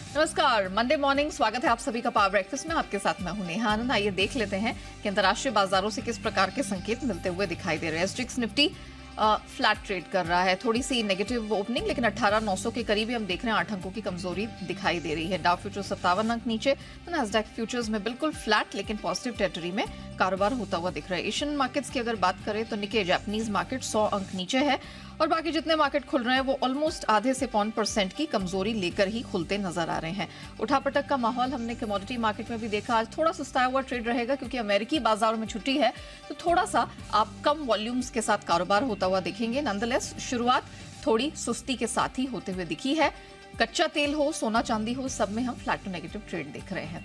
नमस्कार, Monday morning स्वागत है आप सभी का पावर ब्रेकफास्ट में। आपके साथ मैं हूं नेहा आनंद। आइए देख लेते हैं कि अंतर्राष्ट्रीय बाजारों से किस प्रकार के संकेत मिलते हुए दिखाई दे रहे हैं। एसजीएक्स निफ्टी फ्लैट ट्रेड कर रहा है, थोड़ी सी नेगेटिव ओपनिंग, लेकिन 18,900 के करीब ही हम देख रहे हैं 8 अंकों की कमजोरी दिखाई दे रही है। डाउ फ्यूचर्स 57 अंक नीचे, तो नैस्डैक फ्यूचर्स में बिल्कुल फ्लैट लेकिन पॉजिटिव टेरिटरी में कारोबार होता हुआ दिख रहा है। एशियन मार्केट्स की अगर बात करें तो निके जापानीज मार्केट 100 अंक नीचे है और बाकी जितने मार्केट खुल रहे हैं वो ऑलमोस्ट आधे से 0.1% की कमजोरी लेकर ही खुलते नजर आ रहे हैं। उठापटक का माहौल हमने कमोडिटी मार्केट में भी देखा। आज थोड़ा सुस्ताया हुआ ट्रेड रहेगा क्योंकि अमेरिकी बाजारों में छुट्टी है, तो थोड़ा सा आप कम वॉल्यूम्स के साथ कारोबार होता हुआ देखेंगे। नंदलेस शुरुआत थोड़ी सुस्ती के साथ ही होते हुए दिखी है। कच्चा तेल हो, सोना चांदी हो, सब में हम फ्लैट टू नेगेटिव ट्रेड देख रहे हैं।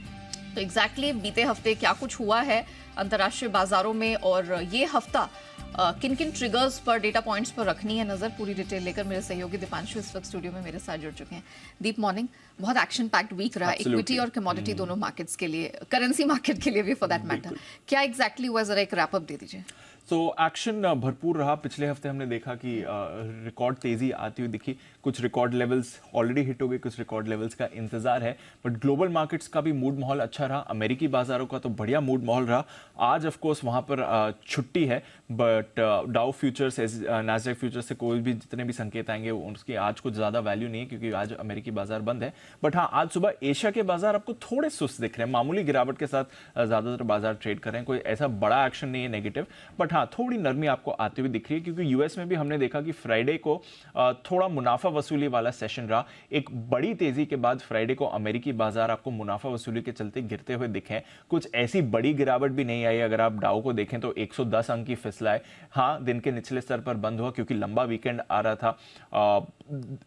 तो एग्जैक्टली बीते हफ्ते क्या कुछ हुआ है अंतर्राष्ट्रीय बाजारों में और ये हफ्ता किन किन ट्रिगर्स पर, डेटा पॉइंट्स पर रखनी है नजर, पूरी डिटेल लेकर मेरे सहयोगी दीपांशु इस वक्त स्टूडियो में मेरे साथ जुड़ चुके हैं। दीप, मॉर्निंग। बहुत एक्शन पैक्ड वीक रहा इक्विटी और कमोडिटी दोनों मार्केट्स के लिए, करेंसी मार्केट के लिए भी फॉर दैट मैटर। क्या एग्जैक्टली हुआ, जरा एक रैपअप दे दीजिए। तो एक्शन भरपूर रहा। पिछले हफ्ते हमने देखा कि रिकॉर्ड तेजी आती हुई दिखी। कुछ रिकॉर्ड लेवल्स ऑलरेडी हिट हो गए, कुछ रिकॉर्ड लेवल्स का इंतजार है। बट ग्लोबल मार्केट्स का भी मूड माहौल अच्छा रहा। अमेरिकी बाजारों का तो बढ़िया मूड माहौल रहा। आज ऑफ कोर्स वहां पर छुट्टी है, but Dow futures, Nasdaq futures से कोई भी जितने भी संकेत आएंगे उसकी आज कुछ ज्यादा वैल्यू नहीं है क्योंकि आज अमेरिकी बाजार बंद है। बट हाँ, आज सुबह एशिया के बाजार आपको थोड़े सुस्त दिख रहे हैं। मामूली गिरावट के साथ ज्यादातर बाजार ट्रेड कर रहे हैं। कोई ऐसा बड़ा एक्शन नहीं है नेगेटिव, बट हाँ, थोड़ी नरमी आपको आती हुई दिख रही है क्योंकि यूएस में भी हमने देखा कि फ्राइडे को थोड़ा मुनाफा वसूली वाला सेशन रहा। एक बड़ी तेजी के बाद फ्राइडे को अमेरिकी बाजार आपको मुनाफा वसूली के चलते गिरते हुए दिखे। कुछ ऐसी बड़ी गिरावट भी नहीं आई। अगर आप डाउ को देखें तो 110 अंक की फिसला है। हाँ, दिन के निचले स्तर पर बंद हुआ क्योंकि लंबा वीकेंड आ रहा था।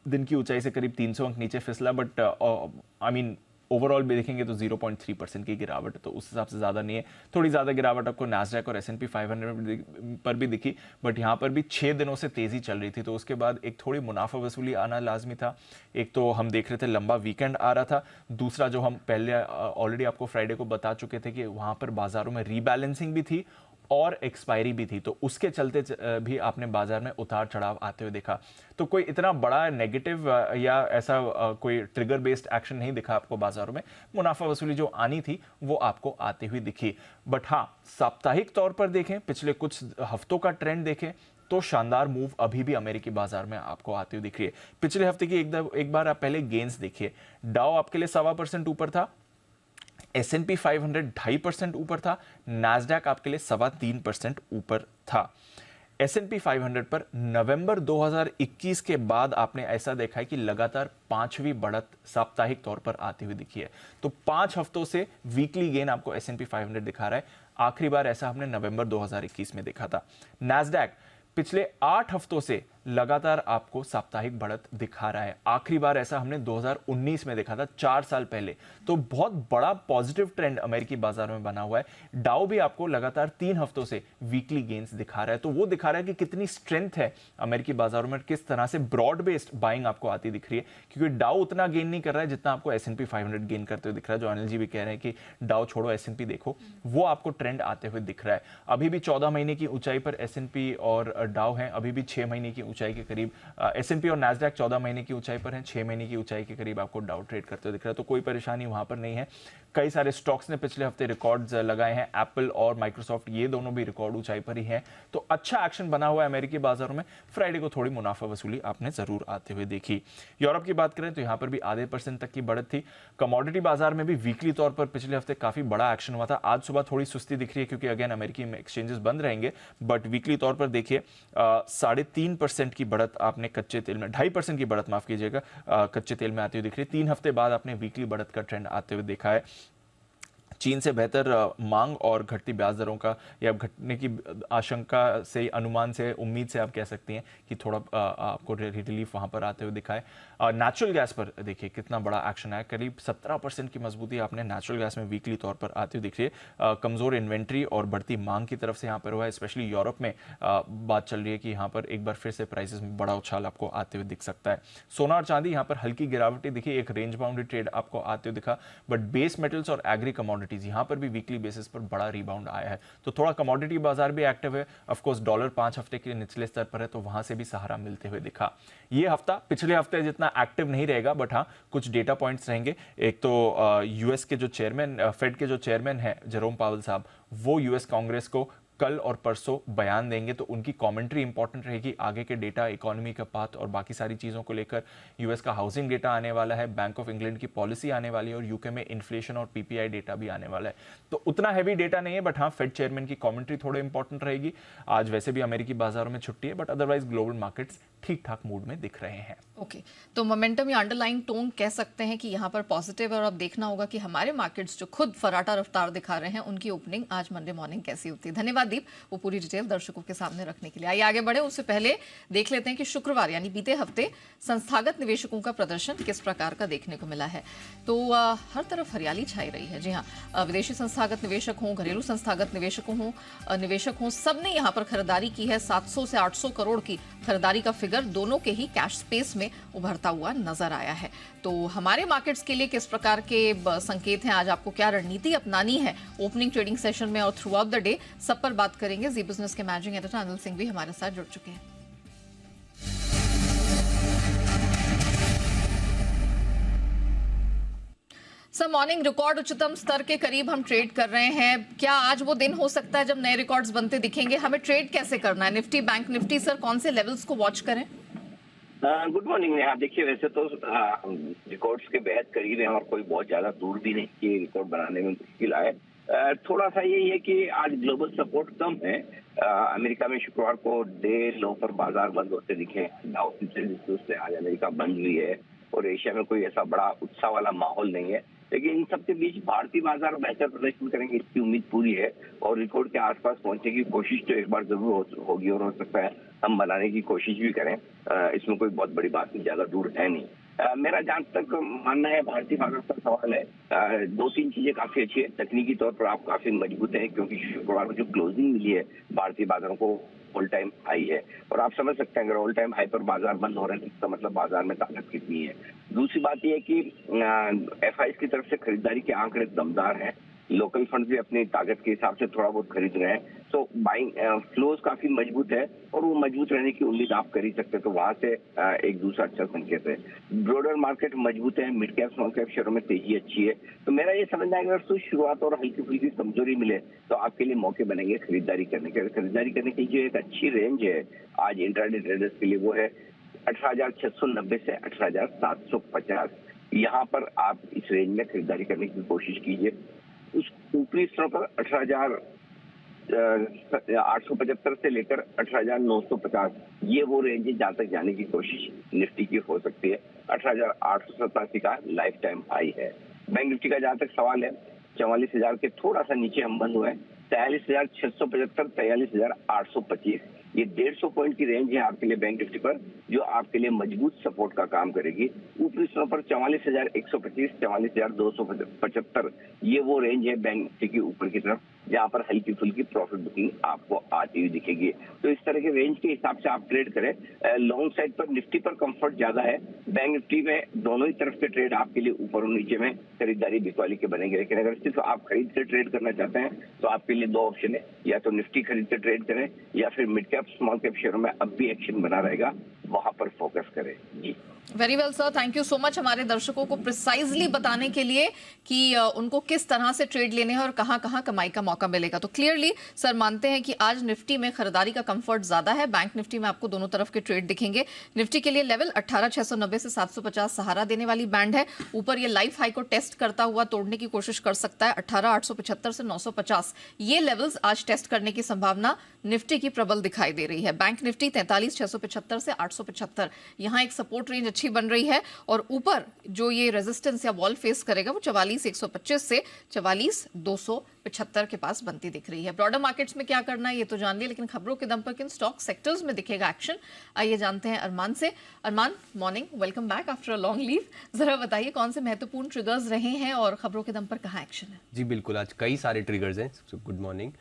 दिन की ऊंचाई से करीब 300 अंक नीचे फिसला, बट आई मीन ओवरऑल भी देखेंगे तो 0.3% की गिरावट है, तो उस हिसाब से ज़्यादा नहीं है। थोड़ी ज़्यादा गिरावट आपको नैस्डैक और S&P 500 पर भी दिखी, बट यहाँ पर भी 6 दिनों से तेज़ी चल रही थी, तो उसके बाद एक थोड़ी मुनाफा वसूली आना लाजमी था। एक तो हम देख रहे थे लंबा वीकेंड आ रहा था, दूसरा जो हम पहले ऑलरेडी आपको फ्राइडे को बता चुके थे कि वहाँ पर बाजारों में रीबैलेंसिंग भी थी और एक्सपायरी भी थी, तो उसके चलते भी आपने बाजार में उतार चढ़ाव आते हुए देखा। तो कोई इतना बड़ा नेगेटिव या ऐसा कोई ट्रिगर बेस्ड एक्शन नहीं दिखा आपको बाजारों में। मुनाफा वसूली जो आनी थी वो आपको आती हुई दिखी। बट हाँ, साप्ताहिक तौर पर देखें, पिछले कुछ हफ्तों का ट्रेंड देखें तो शानदार मूव अभी भी अमेरिकी बाजार में आपको आती हुई दिख रही है। पिछले हफ्ते की एक बार आप पहले गेन्स देखिए। डाउ आपके लिए 1.25% ऊपर था, S&P 500 2.5% ऊपर था, नैस्डैक आपके लिए 3.25% ऊपर था। S&P 500 पर नवंबर 2021 के बाद आपने ऐसा देखा है कि लगातार 5वीं बढ़त साप्ताहिक तौर पर आती हुई दिखी है। तो 5 हफ्तों से वीकली गेन आपको S&P 500 दिखा रहा है। आखिरी बार ऐसा हमने नवंबर 2021 में देखा था। नैस्डैक पिछले 8 हफ्तों से लगातार आपको साप्ताहिक बढ़त दिखा रहा है। आखिरी बार ऐसा हमने 2019 में देखा था, 4 साल पहले। तो बहुत बड़ा पॉजिटिव ट्रेंड अमेरिकी बाजार में बना हुआ है। डाउ भी आपको लगातार 3 हफ्तों से वीकली गेन्स दिखा रहा है, तो वो दिखा रहा है कि कितनी स्ट्रेंथ है अमेरिकी बाजारों में, किस तरह से ब्रॉड बेस्ड बाइंग आपको आती दिख रही है। क्योंकि डाउ उतना गेन नहीं कर रहा है जितना आपको S&P 500 गेन करते हुए दिख रहा है। जो अनिल जी भी कह रहे हैं कि डाउ छोड़ो S&P देखो, वो आपको ट्रेंड आते हुए दिख रहा है। अभी भी 14 महीने की ऊंचाई पर S&P और डाउ है, अभी भी 6 महीने की ऊंचाई के करीब S&P और नैस्डैक 14 महीने की ऊंचाई पर हैं, 6 महीने की ऊंचाई के करीब आपको डाउ ट्रेड करते हुए दिख रहा है। तो कोई परेशानी वहां पर नहीं है। कई सारे स्टॉक्स ने पिछले हफ्ते रिकॉर्ड्स लगाए हैं। एप्पल और माइक्रोसॉफ्ट ये दोनों भी रिकॉर्ड ऊंचाई पर ही हैं। तो अच्छा एक्शन बना हुआ है अमेरिकी बाजारों में। फ्राइडे को थोड़ी मुनाफा वसूली आपने जरूर आते हुए देखी। यूरोप की बात करें तो यहां पर भी आधे % तक की बढ़त थी। कमोडिटी बाजार में भी वीकली तौर पर पिछले हफ्ते काफी बड़ा एक्शन हुआ था। आज सुबह थोड़ी सुस्ती दिख रही है क्योंकि अगेन अमेरिकी एक्सचेंजेस बंद रहेंगे, बट वीकली तौर पर देखिए 3.5% की बढ़त आपने कच्चे तेल में, 2.5% की बढ़त माफ कीजिएगा, कच्चे तेल में आती हुई दिख रही है। 3 हफ्ते बाद आपने वीकली बढ़त का ट्रेंड आते हुए देखा है। चीन से बेहतर मांग और घटती ब्याज दरों का या घटने की आशंका से, अनुमान से, उम्मीद से आप कह सकती हैं कि थोड़ा आपको रिलीफ वहां पर आते हुए दिखा है। नेचुरल गैस पर देखिए कितना बड़ा एक्शन आया। करीब 17% की मजबूती आपने नेचुरल गैस में वीकली तौर पर आती हुई दिख रही है। कमजोर इन्वेंट्री और बढ़ती मांग की तरफ से यहाँ पर हुआ है। स्पेशली यूरोप में बात चल रही है कि यहाँ पर एक बार फिर से प्राइसेस में बड़ा उछाल आपको आते हुए दिख सकता है। सोना और चांदी यहाँ पर हल्की गिरावटें दिखी, एक रेंज बाउंड्री ट्रेड आपको आते हुए दिखा, बट बेस मेटल्स और एग्री कमोडिटी कमोडिटीज, यहाँ पर भी वीकली बेसिस पर बड़ा रिबाउंड आया है। तो थोड़ा कमोडिटी बाजार भी एक्टिव है। ऑफकोर्स डॉलर 5 हफ्ते के निचले स्तर पर है, तो वहां से भी सहारा मिलते हुए दिखा। ये हफ्ता पिछले हफ्ते जितना एक्टिव नहीं रहेगा, बट हाँ कुछ डेटा पॉइंट्स रहेंगे। एक तो यूएस के जो चेयरमैन, फेड के जो चेयरमैन है जेरोम पावेल साहब, वो यूएस कांग्रेस को कल और परसों बयान देंगे, तो उनकी कमेंट्री इंपॉर्टेंट रहेगी। आगे के डेटा, इकोनॉमी का पाथ और बाकी सारी चीज़ों को लेकर यूएस का हाउसिंग डेटा आने वाला है, बैंक ऑफ इंग्लैंड की पॉलिसी आने वाली है और यूके में इन्फ्लेशन और पीपीआई डेटा भी आने वाला है। तो उतना हैवी डेटा नहीं है, बट हाँ फेड चेयरमैन की कमेंट्री थोड़ी इंपॉर्टेंट रहेगी। आज वैसे भी अमेरिकी बाजारों में छुट्टी है, बट अदरवाइज ग्लोबल मार्केट्स ठीक ठाक मूड में दिख रहे हैं। ओके, तो मोमेंटम या अंडरलाइन टोन कह सकते हैं कि यहाँ पर पॉजिटिव है, और अब देखना होगा कि हमारे मार्केट्स जो खुद फराटा रफ्तार दिखा रहे हैं उनकी ओपनिंग आज मंडे मॉर्निंग कैसी होती है। धन्यवाद दीप, वो पूरी डिटेल दर्शकों के सामने रखने के लिए। आइए आगे बढ़े, उससे पहले देख लेते हैं कि शुक्रवार यानी बीते हफ्ते संस्थागत निवेशकों का प्रदर्शन किस प्रकार का देखने को मिला है। तो हर तरफ हरियाली छाई रही है। जी हाँ, विदेशी संस्थागत निवेशक हों, घरेलू संस्थागत निवेशक हों, सबने यहाँ पर खरीदारी की है। 700 से 800 करोड़ की खरीदारी का फिगर दोनों के ही कैश स्पेस में उभरता हुआ नजर आया है। तो हमारे मार्केट्स के लिए किस प्रकार के संकेत हैं, आज आपको क्या रणनीति अपनानी है ओपनिंग ट्रेडिंग सेशन में और थ्रू आउट द डे, सब पर बात करेंगे। जी बिजनेस के मैनेजिंग एडिटर अनिल सिंह भी हमारे साथ जुड़ चुके हैं। सर मॉर्निंग, रिकॉर्ड उच्चतम स्तर के करीब हम ट्रेड कर रहे हैं। क्या आज वो दिन हो सकता है जब नए रिकॉर्ड्स बनते दिखेंगे? हमें ट्रेड कैसे करना है? निफ्टी, बैंक निफ्टी, सर कौन से लेवल्स को वॉच करें? Good morning Neha. देखिए, वैसे तो रिकॉर्ड्स के बेहद करीब है और कोई बहुत ज्यादा दूर भी नहीं कि रिकॉर्ड बनाने में मुश्किल आए। थोड़ा सा यही है कि आज ग्लोबल सपोर्ट कम है। अमेरिका में शुक्रवार को डे लो पर बाजार बंद होते दिखे। डाउ फ्यूचर्स से आज अमेरिका बंद हुई है और एशिया में कोई ऐसा बड़ा उत्साह वाला माहौल नहीं है। लेकिन इन सबके बीच भारतीय बाजार बेहतर प्रदर्शन करेंगे इसकी उम्मीद पूरी है और रिकॉर्ड के आसपास पहुंचने की कोशिश तो एक बार जरूर होगी और हो सकता है हम बनाने की कोशिश भी करें। इसमें कोई बहुत बड़ी बात नहीं, ज्यादा दूर है नहीं। मेरा जहां तक मानना है, भारतीय बाजार का सवाल है, दो तीन चीजें काफी अच्छी है। तकनीकी तौर पर आप काफी मजबूत हैं क्योंकि शुक्रवार को जो क्लोजिंग मिली है भारतीय बाजारों को ऑल टाइम हाई है और आप समझ सकते हैं अगर ऑल टाइम हाई पर बाजार बंद हो रहे हैं तो इसका मतलब बाजार में ताकत कितनी है। दूसरी बात यह है कि एफआईज की तरफ से खरीदारी के आंकड़े दमदार हैं। लोकल फंड भी अपनी ताकत के हिसाब से थोड़ा बहुत खरीद रहे हैं। तो बाइंग फ्लोज काफी मजबूत है और वो मजबूत रहने की उम्मीद आप कर ही सकते हैं। तो वहां से एक दूसरा अच्छा संकेत है। ब्रॉडर मार्केट मजबूत है, मिड कैप स्मॉल कैप शेयरों में तेजी अच्छी है। तो मेरा ये समझना है अगर कुछ शुरुआत और हल्की फुल्की कमजोरी मिले तो आपके लिए मौके बनेंगे खरीदारी करने के। खरीदारी करने की जो एक अच्छी रेंज है आज इंट्राडे ट्रेडर्स के लिए वो है 18,690 से 18,750। यहाँ पर आप इस रेंज में खरीदारी करने की कोशिश कीजिए। उस ऊपरी स्तर पर 18,875 से लेकर 18,950 ये वो रेंज है जहां तक जाने की कोशिश निफ्टी की हो सकती है। 18,887 का लाइफ टाइम हाई है। बैंक निफ्टी का जहां तक सवाल है 44,000 के थोड़ा सा नीचे हम बंद हुए। 43,675, 43,825 ये 150 पॉइंट की रेंज है आपके लिए बैंक निफ्टी पर, जो आपके लिए मजबूत सपोर्ट का काम करेगी। ऊपरी स्तर पर 44,125, 44,275 ये वो रेंज है बैंक निफ्टी की ऊपर की तरफ जहां पर हल्की फुल्की प्रॉफिट बुकिंग आपको आती हुई दिखेगी। तो इस तरह के रेंज के हिसाब से आप ट्रेड करें। लॉन्ग साइड पर निफ्टी पर कंफर्ट ज्यादा है। बैंक निफ्टी में दोनों ही तरफ के ट्रेड आपके लिए ऊपर और नीचे में खरीदारी बिकवाली के बनेंगे। लेकिन अगर सिर्फ आप खरीद के ट्रेड करना चाहते हैं तो आपके लिए दो ऑप्शन है, या तो निफ्टी खरीद के ट्रेड करें या फिर मिड कैप स्मॉल कैप शेयरों में अब भी एक्शन बना रहेगा, वहां पर फोकस करें। जी very well sir, thank you so much हमारे दर्शकों को प्रिसाइजली बताने के लिए कि उनको किस तरह से ट्रेड लेने हैं और कहां कहां कमाई का मौका मिलेगा। तो क्लियरली सर मानते हैं कि आज निफ्टी में खरीदारी का कंफर्ट ज्यादा है। बैंक निफ्टी में आपको दोनों तरफ के ट्रेड दिखेंगे। निफ्टी के लिए लेवल 18,690 से 750 सहारा देने वाली बैंड है। ऊपर ये लाइफ हाई को टेस्ट करता हुआ तोड़ने की कोशिश कर सकता है। 18,875 से 950 ये लेवल्स आज टेस्ट करने की संभावना निफ्टी की प्रबल दिखाई दे रही है। बैंक निफ्टी 43,675 से 875 यहां एक सपोर्ट रेंज अच्छी बन रही है और ऊपर जो ये रेजिस्टेंस या वॉल फेस करेगा वो 44,125 से 44,275 के पास बनती दिख रही है। ब्रॉडर मार्केट्स में क्या करना है ये तो जान लिया, लेकिन खबरों के दम पर किन स्टॉक सेक्टर्स में दिखेगा एक्शन, आइए जानते हैं अरमान से। Arman, morning, welcome back after a long leave. जरा बताइए कौन से महत्वपूर्ण ट्रिगर्स रहे हैं और खबरों के दम पर कहाँ एक्शन है? जी बिल्कुल, आज कई सारे ट्रिगर्स हैं। Good morning.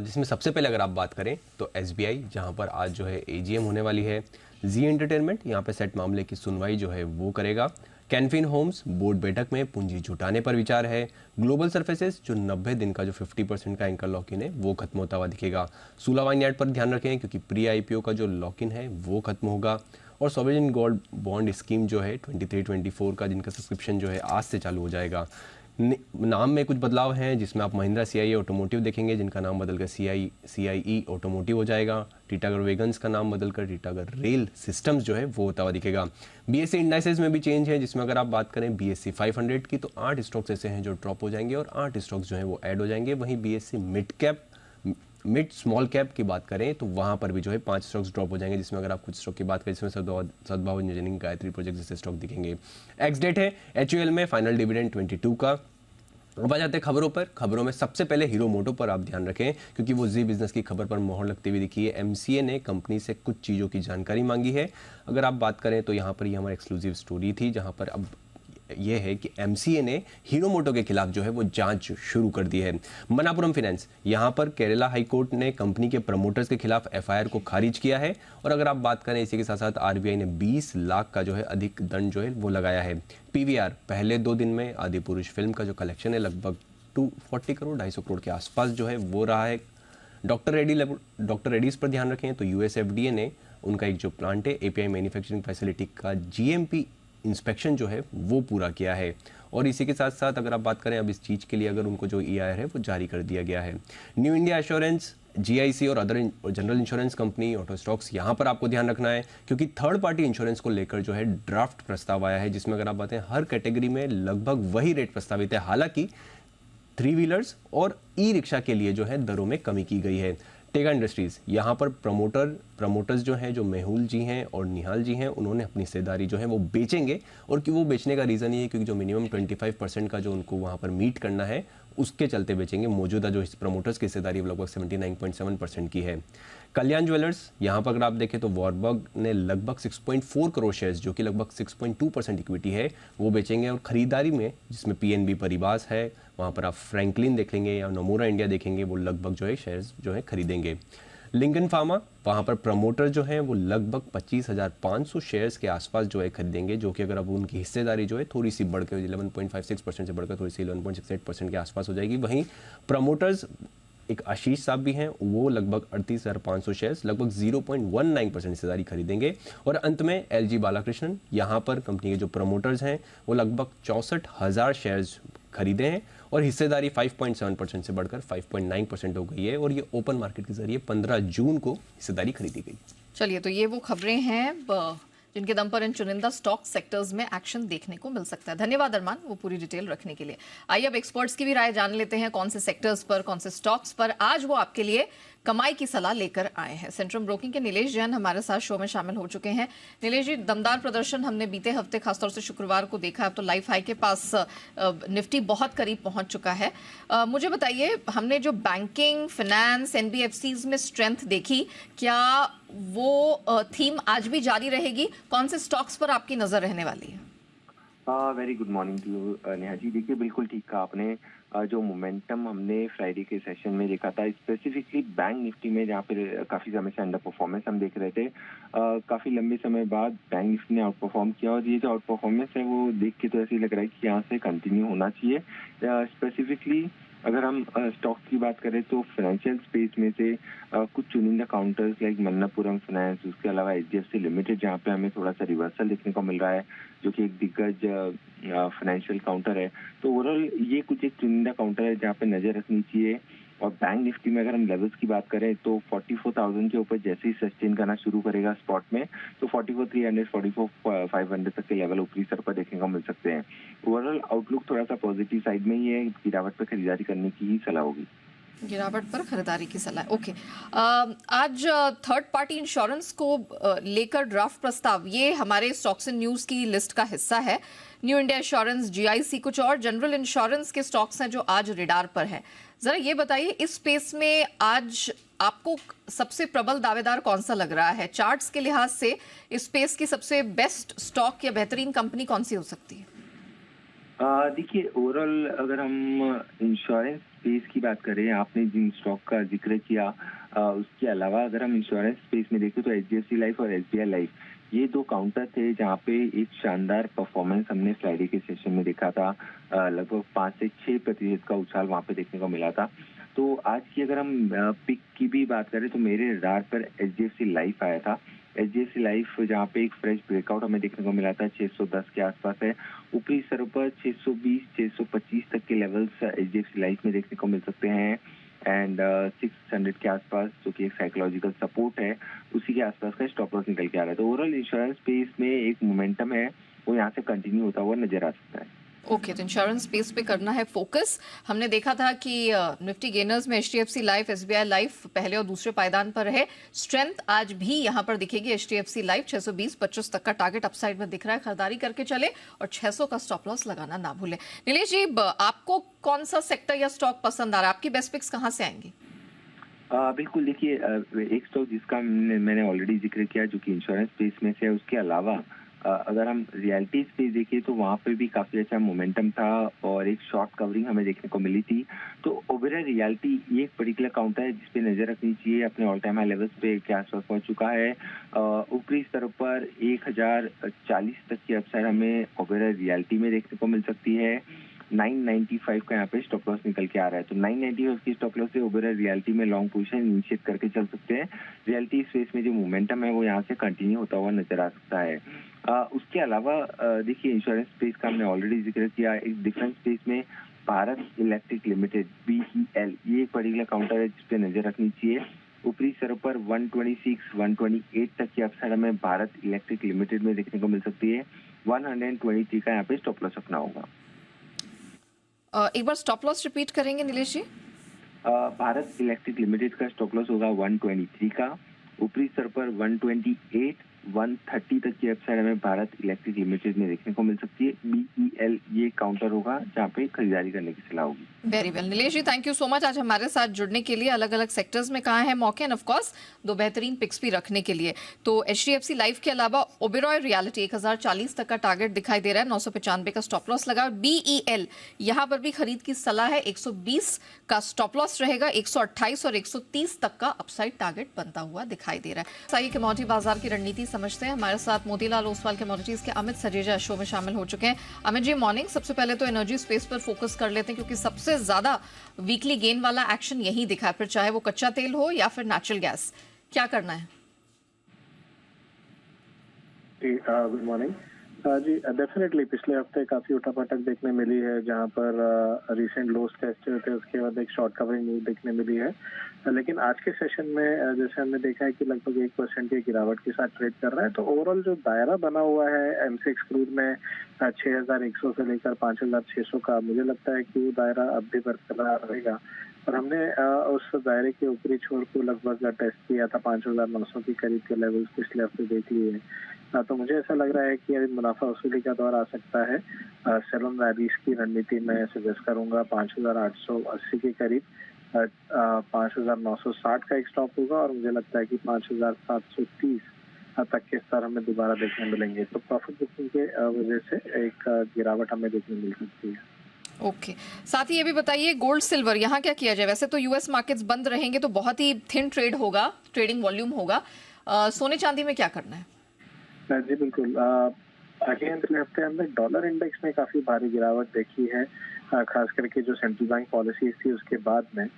जिसमें सबसे पहले अगर आप बात करें तो SBI, जहां पर आज जो है AGM होने वाली है। जी एंटरटेनमेंट यहाँ पे सेट मामले की सुनवाई जो है वो करेगा। कैनफिन होम्स बोर्ड बैठक में पूंजी जुटाने पर विचार है। ग्लोबल सर्फेसेस जो 90 दिन का जो 50% का एंकर लॉक इन है वो खत्म होता हुआ दिखेगा। सूला वाइनयार्ड पर ध्यान रखें क्योंकि प्री आईपीओ का जो लॉक इन है वो खत्म होगा। और सॉवरेन गोल्ड बॉन्ड स्कीम जो है 23-24 का जिनका सब्सक्रिप्शन जो है आज से चालू हो जाएगा। नाम में कुछ बदलाव हैं जिसमें आप महिंद्रा सीआईई ऑटोमोटिव देखेंगे जिनका नाम बदलकर सीआईई ऑटोमोटिव हो जाएगा। टीटागढ़ वैगन्स का नाम बदलकर टीटागढ़ रेल सिस्टम्स जो है वो होता हुआ दिखेगा। बीएससी इंडाइसेस में भी चेंज है जिसमें अगर आप बात करें बीएससी 500 की तो 8 स्टॉक्स ऐसे हैं जो ड्रॉप हो जाएंगे और 8 स्टॉक्स जो हैं वो ऐड हो जाएंगे। वहीं बीएससी मिड स्मॉल कैप की बात करें तो वहां पर भी जो है 5 स्टॉक्स ड्रॉप हो जाएंगे जिसमें अगर आप कुछ स्टॉक की बात करें इसमें सद्भाव इंजीनियरिंग गायत्री प्रोजेक्ट जैसे स्टॉक दिखेंगे। एक्स डेट है एचयूएल में फाइनल डिविडेंड 22 का। अब आ जाते हैं खबरों पर। खबरों में सबसे पहले हीरो मोटो पर आप ध्यान रखें क्योंकि वो जी बिजनेस की खबर पर मोहर लगती हुई दिखी है। एमसीए ने कंपनी से कुछ चीज़ों की जानकारी मांगी है। अगर आप बात करें तो यहाँ पर ये हमारी एक्सक्लूसिव स्टोरी थी जहाँ पर अब ये है कि एमसीए ने हीरो मोटो के खिलाफ जो है वो जांच शुरू कर दी है। मनापुरम फाइनेंस यहाँ पर केरला हाई कोर्ट ने कंपनी के प्रमोटर्स के खिलाफ एफआईआर को खारिज किया है। और अगर आप बात करें इसी के साथ साथ आरबीआई ने 20 लाख का जो है अधिक दंड जो है वो लगाया है। पीवीआर पहले 2 दिन में आदि पुरुष फिल्म का जो कलेक्शन है लगभग 240 करोड़ 250 करोड़ के आसपास जो है वो रहा है। डॉक्टर रेडीज पर ध्यान रखें तो यूएसएफडीए ने उनका एक जो प्लांट है एपीआई मैन्युफैक्चरिंग फैसिलिटी का जीएमपी इंस्पेक्शन जो है वो पूरा किया है। और इसी के साथ साथ अगर आप बात करें अब इस चीज़ के लिए अगर उनको जो ईआईआर है वो जारी कर दिया गया है। न्यू इंडिया एश्योरेंस जीआईसी और other general insurance company auto stocks यहाँ पर आपको ध्यान रखना है क्योंकि थर्ड पार्टी इंश्योरेंस को लेकर जो है ड्राफ्ट प्रस्ताव आया है जिसमें अगर आप बातें हर कैटेगरी में लगभग वही रेट प्रस्तावित है। हालांकि 3 व्हीलर्स और ई रिक्शा के लिए जो है दरों में कमी की गई है। टेगा इंडस्ट्रीज यहाँ पर प्रमोटर्स जो हैं जो मेहुल जी हैं और निहाल जी हैं उन्होंने अपनी हिस्सेदारी जो है वो बेचेंगे। और कि वो बेचने का रीज़न ये है क्योंकि जो मिनिमम 25% का जो उनको वहाँ पर मीट करना है उसके चलते बेचेंगे। मौजूदा जो प्रमोटर्स की हिस्सेदारी लगभग 79.7% की है। कल्याण ज्वेलर्स यहाँ पर अगर आप देखें तो वॉरबर्ग ने लगभग 6.4 करोड़ शेयर्स जो कि लगभग 6.2% इक्विटी है वो बेचेंगे। और खरीदारी में जिसमें पीएनबी परिवास है वहाँ पर आप फ्रैंकलिन देखेंगे या नोमुरा इंडिया देखेंगे वो लगभग जो है शेयर्स जो है खरीदेंगे। लिंकन फार्मा वहाँ पर प्रमोटर जो हैं वो लगभग 25,500 शेयर्स के आसपास जो है खरीदेंगे जो कि अगर अब उनकी हिस्सेदारी जो है थोड़ी सी बढ़कर 11.56% से बढ़कर थोड़ी सी 11.68% के आसपास हो जाएगी। वहीं प्रमोटर्स एक आशीष साहब भी हैं वो लगभग 38,500 शेयर्स लगभग 0.19% हिस्सेदारी खरीदेंगे। और अंत में एलजी बालाकृष्णन यहाँ पर कंपनी के जो प्रमोटर्स हैं वो लगभग 64,000 शेयर्स खरीदे हैं और हिस्सेदारी 5.7% से बढ़कर 5.9% हो गई है। और ये ओपन मार्केट के जरिए 15 जून को हिस्सेदारी खरीदी गई। चलिए, तो ये वो खबरें हैं जिनके दम पर इन चुनिंदा स्टॉक सेक्टर्स में एक्शन देखने को मिल सकता है। धन्यवाद अरमान वो पूरी डिटेल रखने के लिए। आइए अब एक्सपर्ट्स की भी राय जान लेते हैं कौन से सेक्टर्स पर कौन से स्टॉक्स पर आज वो आपके लिए कमाई की सलाह लेकर आए हैं। सेंट्रम ब्रोकिंग के नीलेश जैन हमारे साथ शो में शामिल हो चुके हैं। नीलेश जी, दमदार प्रदर्शन हमने बीते हफ्ते खासतौर से शुक्रवार को देखा। अब तो लाइफ हाई के पास निफ्टी बहुत करीब पहुंच चुका है। मुझे बताइए, हमने जो बैंकिंग, फाइनेंस, एनबीएफसीज में स्ट्रेंथ देखी, क्या वो थीम आज भी जारी रहेगी? कौन से स्टॉक्स पर आपकी नजर रहने वाली है? Very good morning to you Neha ji. देखिए, बिल्कुल ठीक कहा आपने। जो मोमेंटम हमने फ्राइडे के सेशन में देखा था स्पेसिफिकली बैंक निफ्टी में जहाँ पे काफी समय से अंडर परफॉर्मेंस हम देख रहे थे, काफी लंबे समय बाद बैंक निफ्टी ने आउट परफॉर्म किया और ये जो आउट परफॉर्मेंस है वो देख के तो ऐसे ही लग रहा है कि यहाँ से कंटिन्यू होना चाहिए। स्पेसिफिकली अगर हम स्टॉक्स की बात करें तो फाइनेंशियल स्पेस में से कुछ चुनिंदा काउंटर्स लाइक मन्नापुरम फाइनेंस, उसके अलावा एचडीएफसी लिमिटेड जहाँ पे हमें थोड़ा सा रिवर्सल देखने को मिल रहा है जो कि एक दिग्गज फाइनेंशियल काउंटर है। तो ओवरऑल ये कुछ एक चुनिंदा काउंटर है जहाँ पे नजर रखनी चाहिए। और बैंक निफ्टी में अगर हम लेवल्स की बात करें तो 44,000 के ऊपर जैसे ही सस्टेन करना शुरू करेगा स्पॉट में तो 44,300 44,500 तक के लेवल ऊपरी स्तर पर देखने को मिल सकते हैं। ओवरऑल आउटलुक थोड़ा सा पॉजिटिव साइड में ही है, गिरावट पर खरीदारी करने की ही सलाह होगी। गिरावट पर खरीदारी की सलाह, ओके। आज थर्ड पार्टी इंश्योरेंस को लेकर ड्राफ्ट प्रस्ताव, ये हमारे स्टॉक्स एंड न्यूज की लिस्ट का हिस्सा है। न्यू इंडिया एश्योरेंस, जीआईसी, कुछ और जनरल इंश्योरेंस के स्टॉक्स हैं जो आज रिडार पर हैं। जरा ये बताइए, इस स्पेस में आज आपको सबसे प्रबल दावेदार कौन सा लग रहा है? चार्ट्स के लिहाज से इस स्पेस की सबसे बेस्ट स्टॉक या बेहतरीन कंपनी कौन सी हो सकती है? देखिए, ओवरऑल अगर हम इंश्योरेंस स्पेस की बात करें, आपने जिन स्टॉक का जिक्र किया उसके अलावा अगर हम इंश्योरेंस स्पेस में देखें तो HDFC लाइफ और SBI लाइफ ये दो काउंटर थे जहाँ पे एक शानदार परफॉर्मेंस हमने फ्राइडे के सेशन में देखा था। लगभग 5 से 6% का उछाल वहाँ पे देखने को मिला था। तो आज की अगर हम पिक की भी बात करें तो मेरे रडार पर HDFC लाइफ आया था। HDFC लाइफ जहाँ पे एक फ्रेश ब्रेकआउट हमें देखने को मिला था 610 के आसपास है। ऊपरी स्तरों पर 620 625 तक के लेवल्स HDFC लाइफ में देखने को मिल सकते हैं एंड 600 के आसपास जो कि एक साइकोलॉजिकल सपोर्ट है उसी के आसपास का स्टॉप लॉस निकल के आ रहा है। तो ओवरऑल इंश्योरेंस स्पेस में एक मोमेंटम है वो यहाँ से कंटिन्यू होता हुआ नजर आ सकता है। ओके, तो इंश्योरेंस स्पेस पे करना है फोकस। हमने देखा था कि निफ्टी गेनर्स में HDFC लाइफ, SBI लाइफ पहले और दूसरे पायदान पर है। स्ट्रेंथ आज भी यहां पर दिखेगी। HDFC लाइफ 620-25 तक का टारगेट अपसाइड में दिख रहा है। खरीदारी करके चले और 600 का स्टॉप लॉस लगाना ना भूलें। नीलेश जी, आपको कौन सा सेक्टर या स्टॉक पसंद आ रहा है? आपकी बेस्ट पिक्स कहां से आएंगी? बिल्कुल देखिए, एक स्टॉक जिसका मैंने ऑलरेडी जिक्र किया जो कि इंश्योरेंस स्पेस में से है, उसके अलावा अगर हम रियलिटी स्पेस देखें तो वहाँ पे भी काफी अच्छा मोमेंटम था और एक शॉर्ट कवरिंग हमें देखने को मिली थी। तो ओबेरॉय रियलिटी ये एक पर्टिकुलर काउंटर है जिसपे नजर रखनी चाहिए। अपने ऑल टाइम हाई लेवल्स पे के आसपास पहुंच चुका है। ऊपरी स्तर पर 1040 तक की अपसाइड हमें ओबेरॉय रियलिटी में देखने को मिल सकती है। 995 का यहाँ पे स्टॉप लॉस निकल के आ रहा है। तो 995 की स्टॉप लॉस से ओबेरॉय रियलिटी में लॉन्ग पोजीशन इनिशिएट करके चल सकते हैं। रियलिटी स्पेस में जो मोमेंटम है वो यहाँ से कंटिन्यू होता हुआ नजर आ सकता है। उसके अलावा देखिए, इंश्योरेंस स्पेस का हमने ऑलरेडी जिक्र किया। एक डिफरेंस स्पेस में भारत इलेक्ट्रिक लिमिटेड BEL ये एक पर्टिकुलर काउंटर है जिसपे नजर रखनी चाहिए। ऊपरी स्तरों पर 126 128 तक की अपसाइड हमें भारत इलेक्ट्रिक लिमिटेड में देखने को मिल सकती है। 123 का यहाँ पे स्टॉप लॉस अपना होगा। एक बार स्टॉप लॉस रिपीट करेंगे नीलेश जी? भारत इलेक्ट्रिक लिमिटेड का स्टॉप लॉस होगा 123 का। ऊपरी स्तर पर 128 130 तक की अपसाइड हमें भारत इलेक्ट्रिक लिमिटेड में देखने को मिल सकती है। BEL ये काउंटर होगा जहाँ पे खरीदारी करने की सलाह होगी। Very well Nilesh ji, thank you so much आज हमारे साथ जुड़ने के लिए। अलग अलग सेक्टर्स में कहा है मौके एंड ऑफ कोर्स दो बेहतरीन पिक्स भी रखने के लिए। तो HDFC लाइफ के अलावा ओबेरॉय रियलिटी 1040 तक का टारगेट दिखाई दे रहा है। 995 का स्टॉप लॉस लगा। BEL यहां पर भी खरीद की सलाह है। 120 का स्टॉप लॉस रहेगा। 128 और 130 तक का अपसाइड टारगेट बनता हुआ दिखाई दे रहा है। आइए कमोडिटी बाजार की रणनीति समझते हैं। हमारे साथ मोतीलाल ओसवाल कमोडिटीज के अमित सजेजा शो में शामिल हो चुके हैं। अमित जी, मॉर्निंग। सबसे पहले तो एनर्जी स्पेस पर फोकस कर लेते हैं क्योंकि सबसे ज्यादा वीकली गेन वाला एक्शन यही दिखा है, फिर चाहे वो कच्चा तेल हो या फिर नेचुरल गैस। क्या करना है? गुड मॉर्निंग जी। डेफिनेटली पिछले हफ्ते काफी उठापटक देखने मिली है जहां पर रीसेंट लोस टेस्ट हुए थे, उसके बाद एक शॉर्ट कवरिंग मूव देखने मिली है। लेकिन आज के सेशन में जैसे हमने देखा है कि लगभग 1% की गिरावट के साथ ट्रेड कर रहा है। तो ओवरऑल जो दायरा बना हुआ है MCX क्रूड में 6100 से लेकर 5600 का, मुझे लगता है कि वो दायरा अब भी बरकरार रहेगा। और हमने उस दायरे के ऊपरी छोर को लगभग टेस्ट किया था 5900 के करीब के लेवल्स पिछले हफ्ते देख लिए। तो मुझे ऐसा लग रहा है कि अभी मुनाफा वसूली का दौर आ सकता है। सेल ऑन रैलीज की रणनीति मैं सजेस्ट करूंगा 5880 के करीब। 5960 का एक स्टॉप होगा और मुझे लगता है कि 5730 तक के स्तर हमें दोबारा देखने मिलेंगे। तो प्रॉफिट बुकिंग के वजह से एक गिरावट हमें देखने मिल सकती है। ओके साथ ही ये भी बताइए, गोल्ड सिल्वर यहाँ क्या किया जाए? वैसे तो US मार्केट्स बंद रहेंगे तो बहुत ही थिन ट्रेड होगा, ट्रेडिंग वॉल्यूम होगा। सोने चांदी में क्या करना है? जी बिल्कुल। आगे पिछले हफ्ते हमने डॉलर इंडेक्स में काफी भारी गिरावट देखी है, खास करके जो सेंट्रल बैंक पॉलिसीज थी उसके बाद में।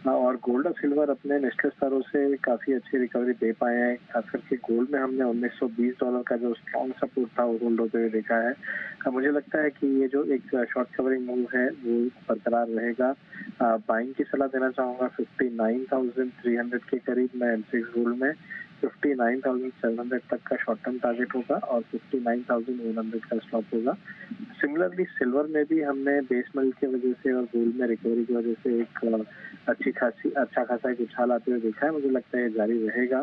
और गोल्ड और सिल्वर अपने निचले स्तरों से काफी अच्छी रिकवरी दे पाए हैं। खास करके गोल्ड में हमने $1920 का जो स्ट्रॉन्ग सपोर्ट था वो होल्ड होते हुए देखा है। मुझे लगता है कि ये जो एक शॉर्ट कवरिंग मूव है वो बरकरार रहेगा। बाइंग की सलाह देना चाहूंगा 59,300 के करीब मैं MCX गोल्ड में। 59,700 तक का शॉर्ट टर्म टारगेट होगा और 59,100 का स्टॉप होगा। सिमिलरली सिल्वर में भी हमने बेस मेटल की वजह से और गोल्ड में रिकवरी की वजह से एक अच्छा खासा एक उछाल आते हुए देखा है। मुझे लगता है ये जारी रहेगा।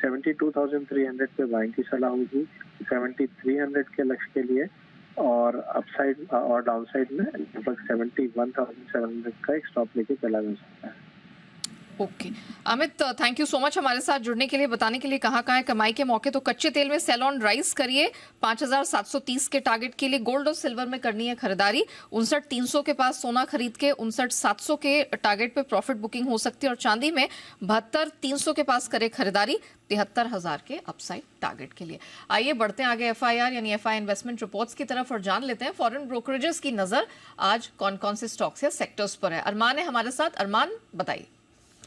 72,300 पे बाइंग की सलाह होगी, 7300 के लक्ष्य के लिए, और अपसाइड और डाउनसाइड में लगभग 71,700 का एक स्टॉप लेके चला जा सकता है। Okay Amit, thank you so much हमारे साथ जुड़ने के लिए, बताने के लिए कहाँ कहाँ है कमाई के मौके। तो कच्चे तेल में सेल ऑन राइज करिए 5730 के टारगेट के लिए, गोल्ड और सिल्वर में करनी है खरीदारी 59,300 के पास सोना खरीद के 59,700 के टारगेट पे प्रॉफिट बुकिंग हो सकती है, और चांदी में 72,300 के पास करे खरीदारी 73,000 के अपसाइड टारगेट के लिए। आइए बढ़ते हैं आगे FIR यानी FI इन्वेस्टमेंट रिपोर्ट्स की तरफ और जान लेते हैं फॉरेन ब्रोकरेजेस की नजर आज कौन कौन से स्टॉक्स या सेक्टर्स पर है। अरमान है हमारे साथ। अरमान बताइए।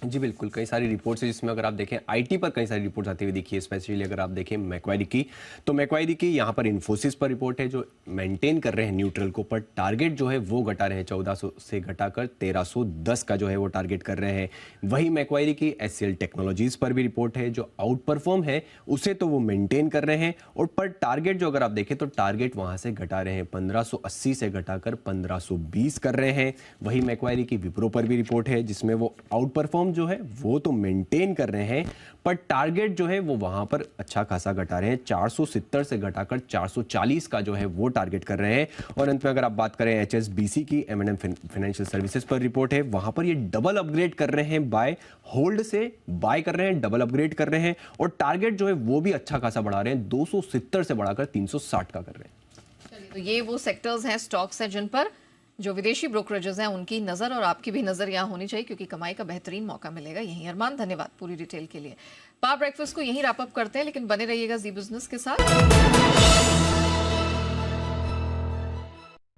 जी बिल्कुल, कई सारी रिपोर्ट्स है जिसमें अगर आप देखें आईटी पर कई सारी रिपोर्ट्स आती हुई दिखी है। स्पेशली अगर आप देखें मैक्वायरी की, तो मैक्वायरी की यहाँ पर इन्फोसिस पर रिपोर्ट है जो मेंटेन कर रहे हैं न्यूट्रल को, पर टारगेट जो है वो घटा रहे हैं 1400 से घटाकर 1310 का जो है वो टारगेट कर रहे हैं। वही मैक्वायरी की HCL टेक्नोलॉजीज पर भी रिपोर्ट है जो आउट परफॉर्म है उसे तो वो मेंटेन कर रहे हैं, और पर टारगेट जो अगर आप देखें तो टारगेट वहां से घटा रहे हैं 1580 से घटाकर 1520 कर रहे हैं। वही मैक्वायरी की विप्रो पर भी रिपोर्ट है जिसमें वो आउट परफॉर्म जो है वो तो मेंटेन कर रहे हैं, पर टारगेट जो है वो वहां पर अच्छा खासा घटा रहे हैं, 470 से घटाकर 440 का जो है वो टारगेट कर रहे हैं। और अंत में अगर आप बात करें HSBC की, M&M फाइनेंशियल सर्विसेज पर रिपोर्ट है, वहां पर ये डबल अपग्रेड कर रहे हैं, बाय होल्ड से बाय कर रहे हैं, डबल अपग्रेड कर रहे हैं, और टारगेट जो है वो भी अच्छा खासा बढ़ा रहे हैं, 270 से बढ़ाकर 360 का कर रहे हैं। चलिए, तो ये वो सेक्टर्स हैं, स्टॉक्स हैं जिन पर जो विदेशी ब्रोकरेजेस हैं उनकी नजर और आपकी भी नजर यहाँ होनी चाहिए, क्योंकि कमाई का बेहतरीन मौका मिलेगा यहीं। अरमान धन्यवाद पूरी डिटेल के लिए। पावर ब्रेकफास्ट को यहीं रैप अप करते हैं, लेकिन बने रहिएगा जी बिजनेस के साथ।